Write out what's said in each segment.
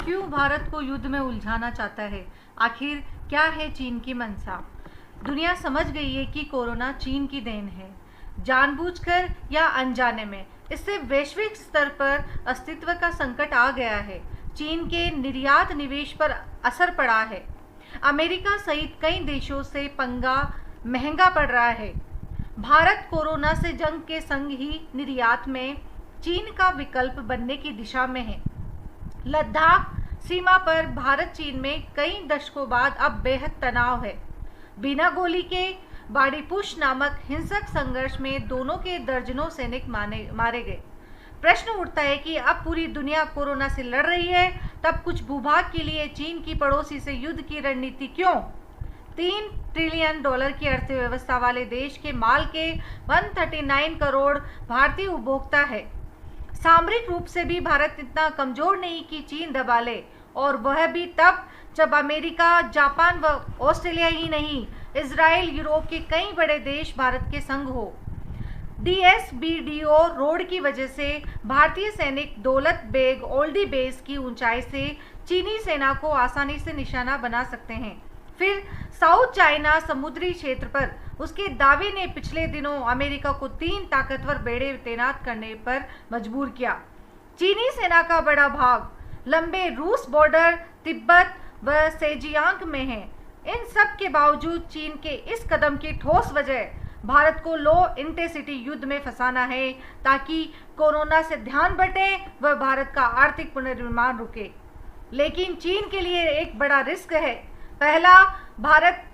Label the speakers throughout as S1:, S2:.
S1: क्यों भारत को युद्ध में उलझाना चाहता है? आखिर क्या है चीन की मंशा? दुनिया समझ गई है कि कोरोना चीन की देन है। जानबूझकर या अनजाने में इससे वैश्विक स्तर पर अस्तित्व का संकट आ गया है। चीन के निर्यात निवेश पर असर पड़ा है। अमेरिका सहित कई देशों से पंगा महंगा पड़ रहा है। भारत कोरोना से जंग के संग ही निर्यात में चीन का विकल्प बनने की दिशा में है। लद्दाख सीमा पर भारत चीन में कई दशकों बाद अब बेहद तनाव है। बिना गोली के बाड़ीपुश नामक हिंसक संघर्ष में दोनों के दर्जनों सैनिक मारे गए। प्रश्न उठता है कि अब पूरी दुनिया कोरोना से लड़ रही है, तब कुछ भूभाग के लिए चीन की पड़ोसी से युद्ध की रणनीति क्यों? 3 ट्रिलियन डॉलर की अर्थव्यवस्था वाले देश के माल के 139 करोड़ भारतीय उपभोक्ता है। सामरिक रूप से भी भारत इतना कमजोर नहीं कि चीन दबा ले, और वह भी तब जब अमेरिका, जापान व ऑस्ट्रेलिया ही नहीं, इजराइल, यूरोप के कई बड़े देश भारत के संग हो। DSBDO रोड की वजह से भारतीय सैनिक दौलत बेग ओल्डी बेस की ऊंचाई से चीनी सेना को आसानी से निशाना बना सकते हैं। फिर साउथ चाइना समुद्री क्षेत्र पर उसके दावे ने पिछले दिनों अमेरिका को 3 ताकतवर बेड़े तैनात करने पर मजबूर किया। चीनी सेना का बड़ा भाग लंबे रूस बॉर्डर, तिब्बत व सेजियांग में है। इन सब के बावजूद चीन के इस कदम की ठोस वजह भारत को लो इंटेंसिटी युद्ध में फंसाना है, ताकि कोरोना से ध्यान बटे व भारत का आर्थिक पुनर्निर्माण रुके। लेकिन चीन के लिए एक बड़ा रिस्क है। पहला, भारत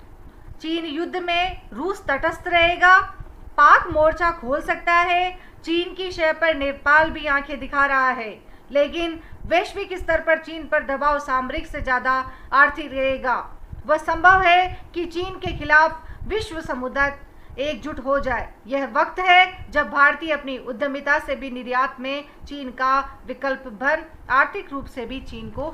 S1: चीन युद्ध में रूस तटस्थ रहेगा, पाक मोर्चा खोल सकता है। चीन की शय पर नेपाल भी आंखें दिखा रहा है, लेकिन वैश्विक स्तर पर चीन पर दबाव सामरिक से ज्यादा आर्थिक रहेगा। वह संभव है कि चीन के खिलाफ विश्व समुदाय एकजुट हो जाए। यह वक्त है जब भारतीय अपनी उद्यमिता से भी निर्यात में चीन का विकल्प भर आर्थिक रूप से भी चीन को